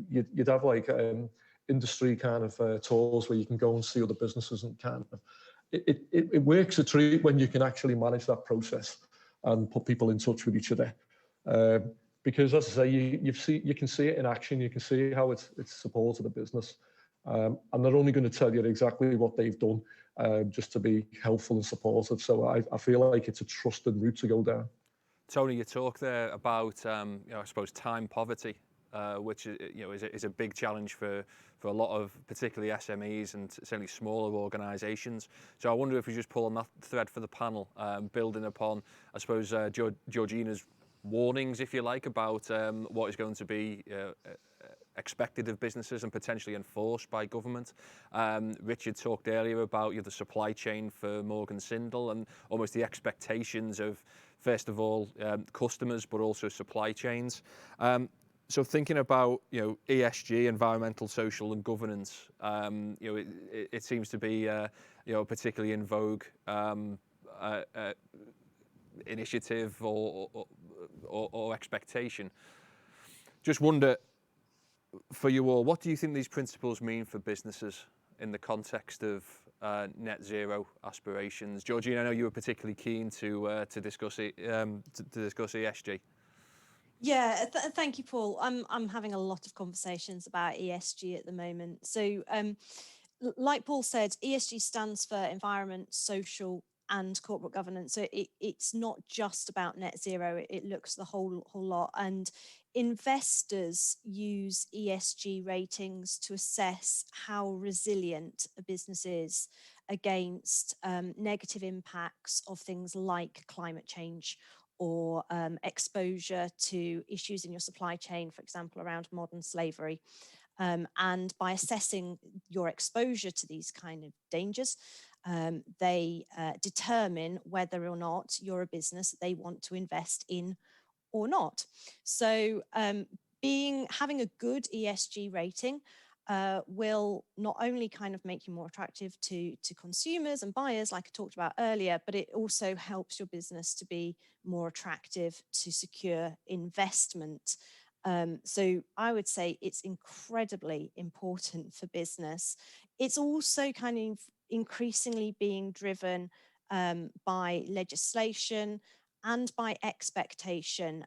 you'd have like industry kind of tours where you can go and see other businesses, and kind of it works a treat when you can actually manage that process and put people in touch with each other. Because as I say, you can see it in action, you can see how it's supported the business, and they're only going to tell you exactly what they've done, just to be helpful and supportive. So I feel like it's a trusted route to go down. Tony, you talk there about you know, I suppose time poverty, which you know is a big challenge for a lot of particularly SMEs and certainly smaller organisations. So I wonder if we just pull on that thread for the panel, building upon, I suppose, Georgina's warnings, if you like, about what is going to be expected of businesses and potentially enforced by government. Richard talked earlier about the supply chain for Morgan Sindall, and almost the expectations of, first of all, customers, but also supply chains. So thinking about, you know, ESG, environmental, social, and governance, you know, it seems to be, you know, particularly in vogue initiative or expectation. Just wonder, for you all, what do you think these principles mean for businesses in the context of net zero aspirations? Georgina, I know you were particularly keen to discuss it, to discuss ESG. Yeah, thank you, Paul. I'm having a lot of conversations about ESG at the moment. So, like Paul said, ESG stands for environment, social, and corporate governance. So it's not just about net zero. It looks the whole lot. And investors use ESG ratings to assess how resilient a business is against negative impacts of things like climate change, or exposure to issues in your supply chain, for example, around modern slavery. And by assessing your exposure to these kind of dangers, they determine whether or not you're a business that they want to invest in or not. So having a good ESG rating will not only kind of make you more attractive to consumers and buyers, like I talked about earlier, but it also helps your business to be more attractive to secure investment. So I would say it's incredibly important for business. It's also kind of increasingly being driven by legislation and by expectation.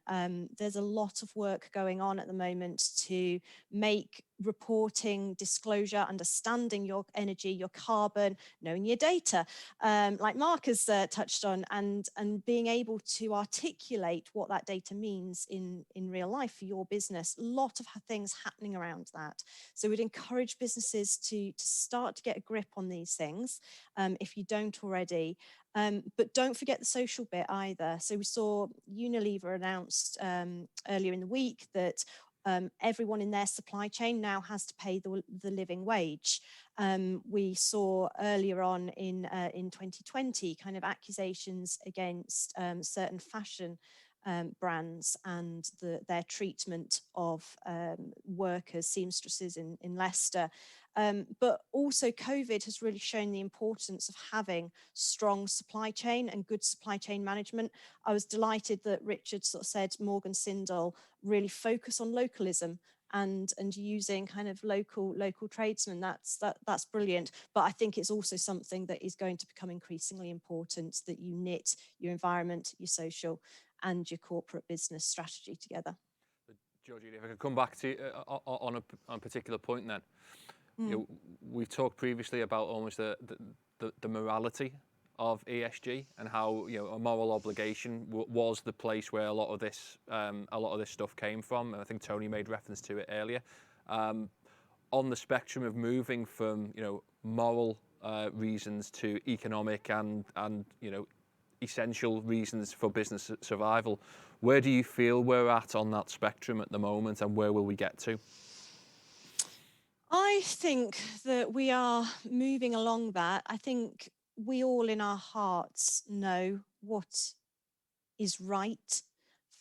There's a lot of work going on at the moment to make reporting, disclosure, understanding your energy, your carbon, knowing your data, like Mark has touched on, and being able to articulate what that data means in real life for your business. A lot of things happening around that. So we'd encourage businesses to start to get a grip on these things if you don't already. But don't forget the social bit either. So we saw Unilever announced earlier in the week that everyone in their supply chain now has to pay the living wage. We saw earlier on in 2020 kind of accusations against certain fashion brands and their treatment of workers, seamstresses in Leicester. But also COVID has really shown the importance of having strong supply chain and good supply chain management. I was delighted that Richard sort of said Morgan Sindall really focus on localism and using kind of local tradesmen. That's brilliant. But I think it's also something that is going to become increasingly important, that you knit your environment, your social and your corporate business strategy together. Georgina, if I could come back to on a particular point then. You know, we've talked previously about almost the morality of ESG and how, you know, a moral obligation was the place where a lot of this stuff came from. And I think Tony made reference to it earlier. On the spectrum of moving from, you know, moral reasons to economic and you know, essential reasons for business survival, where do you feel we're at on that spectrum at the moment, and where will we get to? I think that we are moving along that. I think we all in our hearts know what is right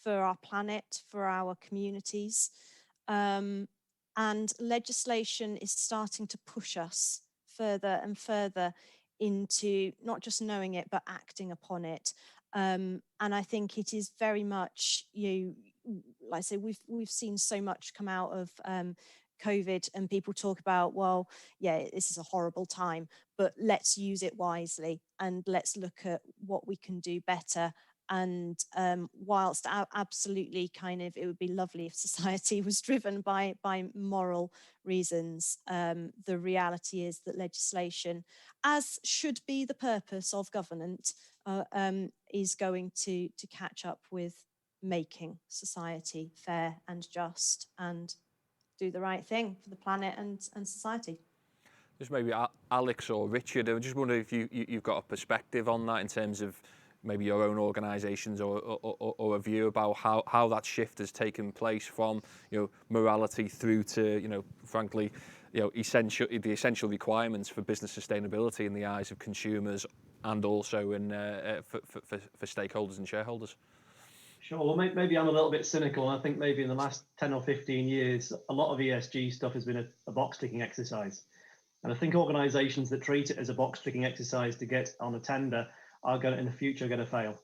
for our planet, for our communities. And legislation is starting to push us further and further into not just knowing it, but acting upon it. And I think it is very much, like I say, we've seen so much come out of COVID, and people talk about, well, yeah, this is a horrible time, but let's use it wisely and let's look at what we can do better. And whilst absolutely kind of, it would be lovely if society was driven by moral reasons, the reality is that legislation, as should be the purpose of government, is going to catch up with making society fair and just and do the right thing for the planet and society. Just maybe Alex or Richard, I just wonder if you've got a perspective on that in terms of maybe your own organisations or a view about how that shift has taken place from, you know, morality through to, you know, frankly, you know, the essential requirements for business sustainability in the eyes of consumers and also in for stakeholders and shareholders. Sure. Well, maybe I'm a little bit cynical. I think maybe in the last 10 or 15 years, a lot of ESG stuff has been a box ticking exercise. And I think organisations that treat it as a box ticking exercise to get on a tender are going to, in the future, going to fail.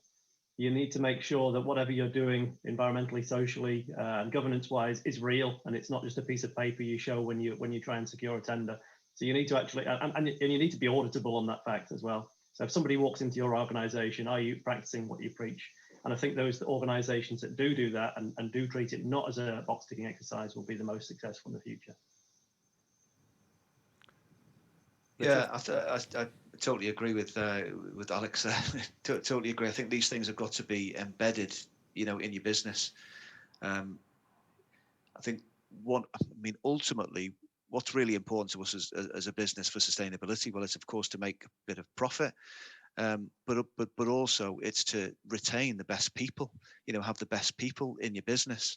You need to make sure that whatever you're doing environmentally, socially, and governance-wise is real, and it's not just a piece of paper you show when you try and secure a tender. So you need to actually, and you need to be auditable on that fact as well. So if somebody walks into your organisation, are you practicing what you preach? And I think those organisations that do that and do treat it not as a box ticking exercise will be the most successful in the future. Yeah, I totally agree with Alex. Totally agree. I think these things have got to be embedded, you know, in your business. I think ultimately, what's really important to us as a business for sustainability, well, it's of course to make a bit of profit, but also it's to retain the best people, you know, have the best people in your business.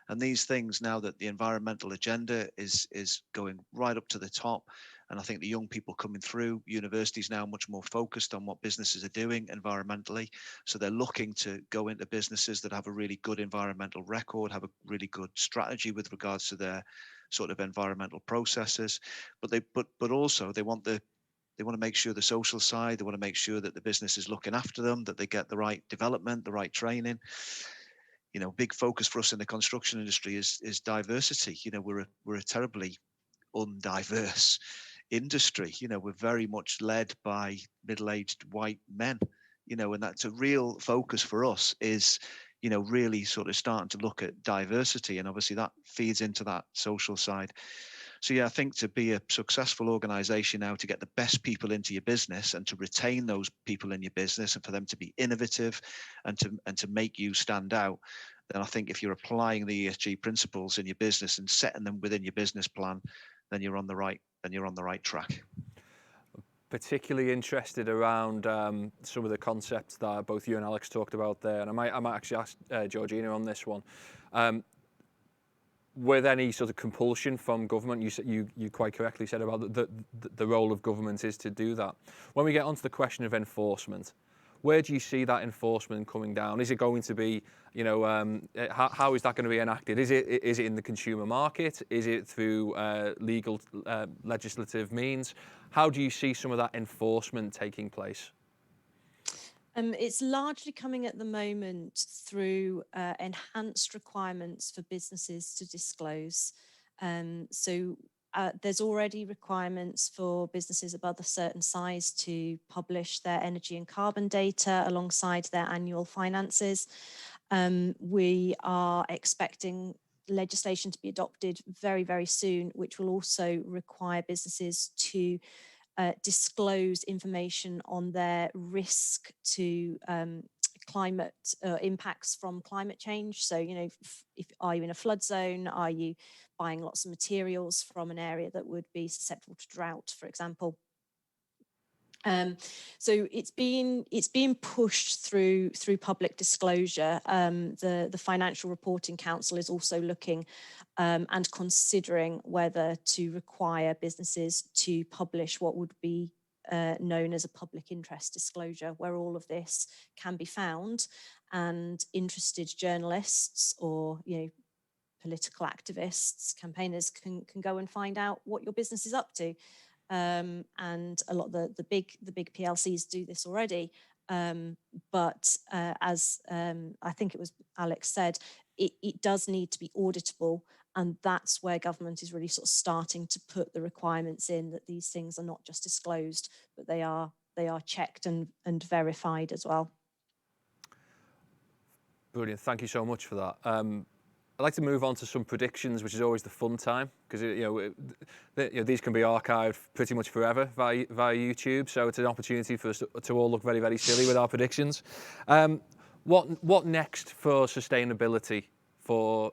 And these things, now that the environmental agenda is going right up to the top, and I think the young people coming through universities now much more focused on what businesses are doing environmentally. So they're looking to go into businesses that have a really good environmental record, have a really good strategy with regards to their sort of environmental processes, but also they want to make sure the social side, they want to make sure that the business is looking after them, that they get the right development, the right training. You know, big focus for us in the construction industry is diversity. You know, we're a terribly undiverse industry. You know, we're very much led by middle-aged white men, you know, and that's a real focus for us, is, you know, really sort of starting to look at diversity, and obviously that feeds into that social side. So yeah, I think to be a successful organization now, to get the best people into your business and to retain those people in your business and for them to be innovative and to make you stand out, then I think if you're applying the ESG principles in your business and setting them within your business plan, then you're on the right track. Particularly interested around some of the concepts that both you and Alex talked about there, and I might actually ask Georgina on this one. With any sort of compulsion from government, you quite correctly said about the role of government is to do that. When we get onto the question of enforcement, where do you see that enforcement coming down? Is it going to be, how is that going to be enacted? Is it in the consumer market? Is it through legal legislative means? How do you see some of that enforcement taking place? It's largely coming at the moment through enhanced requirements for businesses to disclose. There's already requirements for businesses above a certain size to publish their energy and carbon data alongside their annual finances. We are expecting legislation to be adopted very, very soon, which will also require businesses to disclose information on their risk to climate impacts from climate change. So, if are you in a flood zone? Are you buying lots of materials from an area that would be susceptible to drought, for example? So it's being pushed through public disclosure. The Financial Reporting Council is also looking and considering whether to require businesses to publish what would be known as a public interest disclosure, where all of this can be found, and interested journalists or political activists, campaigners can go and find out what your business is up to. And a lot of the big PLCs do this already, but as I think it was Alex said, it does need to be auditable, and that's where government is really sort of starting to put the requirements in, that these things are not just disclosed, but they are checked and verified as well. Brilliant, thank you so much for that. I'd like to move on to some predictions, which is always the fun time, because these can be archived pretty much forever via YouTube. So it's an opportunity for us to all look very, very silly with our predictions. What next for sustainability for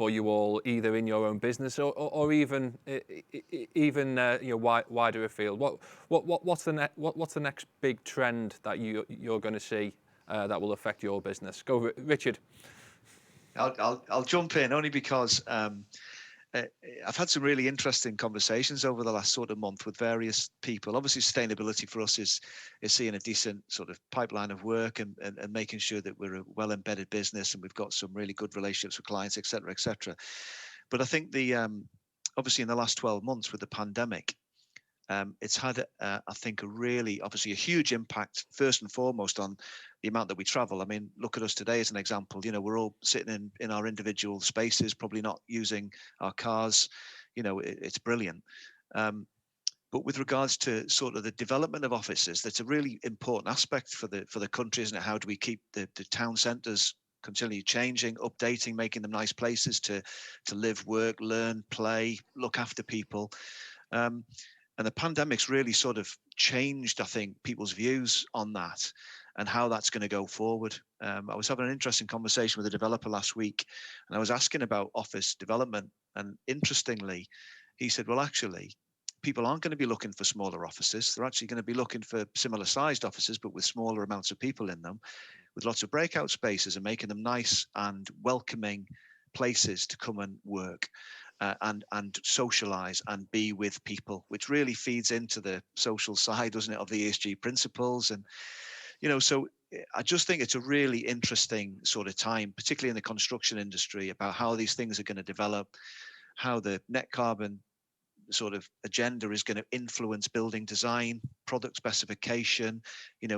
you all, either in your own business or even wider afield? What's the next big trend that you're going to see that will affect your business? Go, Richard. I'll jump in only because I've had some really interesting conversations over the last sort of month with various people. Obviously, sustainability for us is seeing a decent sort of pipeline of work and making sure that we're a well-embedded business and we've got some really good relationships with clients, et cetera, et cetera. But I think obviously in the last 12 months with the pandemic, it's had, I think, a huge impact, first and foremost, on the amount that we travel. I mean, look at us today as an example. We're all sitting in our individual spaces, probably not using our cars. It's brilliant. But with regards to sort of the development of offices, that's a really important aspect for the country, isn't it? How do we keep the town centres continually changing, updating, making them nice places to live, work, learn, play, look after people? And the pandemic's really sort of changed, I think, people's views on that and how that's going to go forward. I was having an interesting conversation with a developer last week, and I was asking about office development. And interestingly, he said, well, actually, people aren't going to be looking for smaller offices. They're actually going to be looking for similar sized offices, but with smaller amounts of people in them, with lots of breakout spaces, and making them nice and welcoming places to come and work. And socialize and be with people, which really feeds into the social side, doesn't it, of the ESG principles. And so I just think it's a really interesting sort of time, particularly in the construction industry, about how these things are going to develop, how the net carbon sort of agenda is going to influence building design, product specification,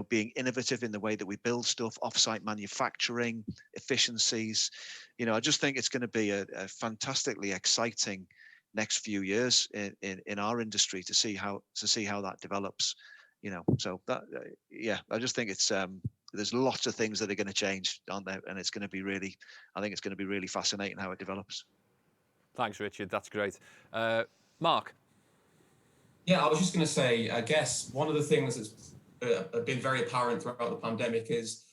being innovative in the way that we build stuff, offsite manufacturing, efficiencies. I just think it's going to be a fantastically exciting next few years in our industry to see how that develops. So that I just think it's there's lots of things that are going to change, aren't there? And it's going to be I think it's going to be really fascinating how it develops. Thanks, Richard. That's great. Mark? Yeah, I was just going to say, I guess one of the things that's been very apparent throughout the pandemic is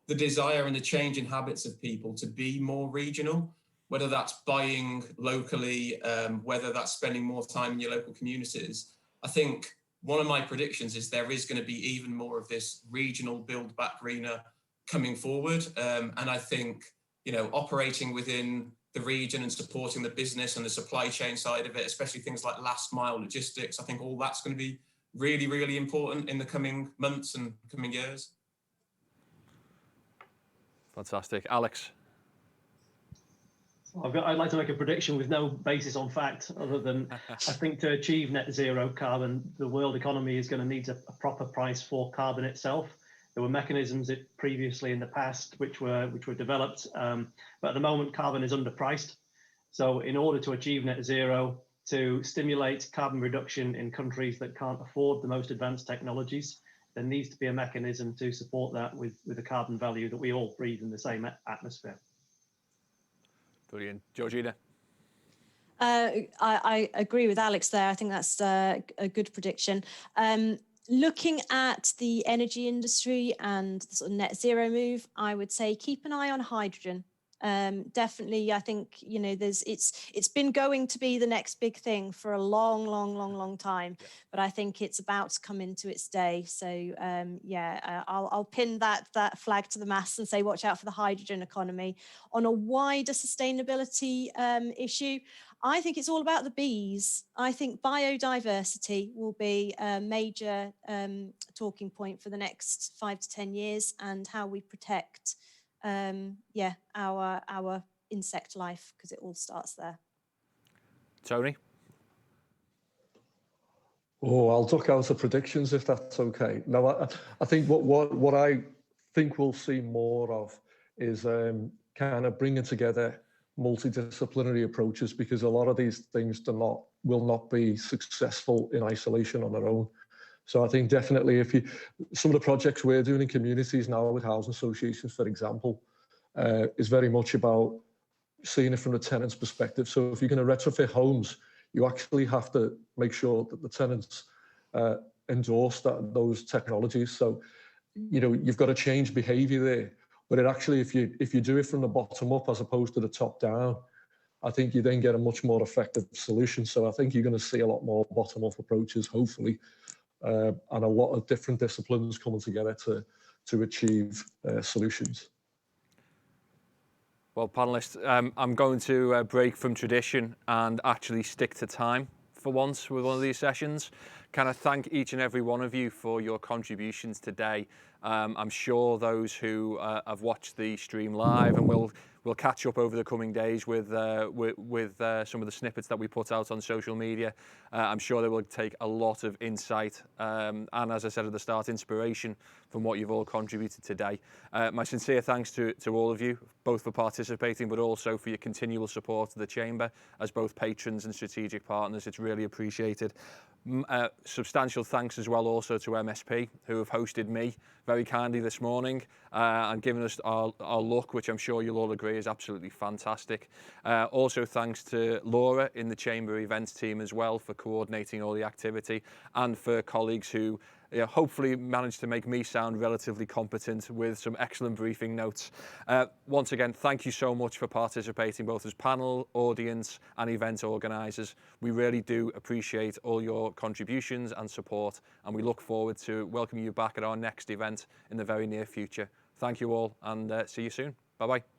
the desire and the change in habits of people to be more regional, whether that's buying locally, whether that's spending more time in your local communities. I think one of my predictions is there is going to be even more of this regional build back greener coming forward. And I think, you know, operating within the region and supporting the business and the supply chain side of it, especially things like last mile logistics, I think all that's going to be really, really important in the coming months and coming years. Fantastic. Alex? I'd like to make a prediction with no basis on fact, other than I think to achieve net zero carbon, the world economy is going to need a proper price for carbon itself. There were mechanisms previously in the past which were developed, but at the moment carbon is underpriced. So in order to achieve net zero, to stimulate carbon reduction in countries that can't afford the most advanced technologies, there needs to be a mechanism to support that with a carbon value that we all breathe in the same atmosphere. Brilliant. Georgina? I agree with Alex there. I think that's a good prediction. Looking at the energy industry and the sort of net zero move, I would say keep an eye on hydrogen. Definitely, I think, you know, it's been going to be the next big thing for a long time, but I think it's about to come into its day. So I'll pin that flag to the mast and say watch out for the hydrogen economy. On a wider sustainability issue, I think it's all about the bees. I think biodiversity will be a major talking point for the next 5 to 10 years, and how we protect our insect life, because it all starts there. Tony? Oh, I'll duck out of predictions if that's okay. No, I think what I think we'll see more of is kind of bringing together multidisciplinary approaches, because a lot of these things will not be successful in isolation on their own. So I think definitely some of the projects we're doing in communities now with housing associations, for example, is very much about seeing it from the tenant's perspective. So if you're going to retrofit homes, you actually have to make sure that the tenants endorse those technologies. So, you know, you've got to change behaviour there. But actually, if you do it from the bottom up as opposed to the top down, I think you then get a much more effective solution. So I think you're going to see a lot more bottom up approaches, hopefully. And a lot of different disciplines coming together to achieve solutions. Well, panellists, I'm going to break from tradition and actually stick to time for once with one of these sessions. Can I thank each and every one of you for your contributions today? I'm sure those who have watched the stream live, and we'll catch up over the coming days with some of the snippets that we put out on social media. I'm sure they will take a lot of insight and, as I said at the start, inspiration from what you've all contributed today. My sincere thanks to all of you, both for participating, but also for your continual support of the Chamber as both patrons and strategic partners. It's really appreciated. Substantial thanks as well also to MSP, who have hosted me very kindly this morning and given us our look, which I'm sure you'll all agree is absolutely fantastic. Also thanks to Laura in the Chamber events team as well for coordinating all the activity, and for colleagues who hopefully managed to make me sound relatively competent with some excellent briefing notes. Once again, thank you so much for participating, both as panel, audience and event organisers. We really do appreciate all your contributions and support, and we look forward to welcoming you back at our next event in the very near future. Thank you all, and see you soon. Bye-bye.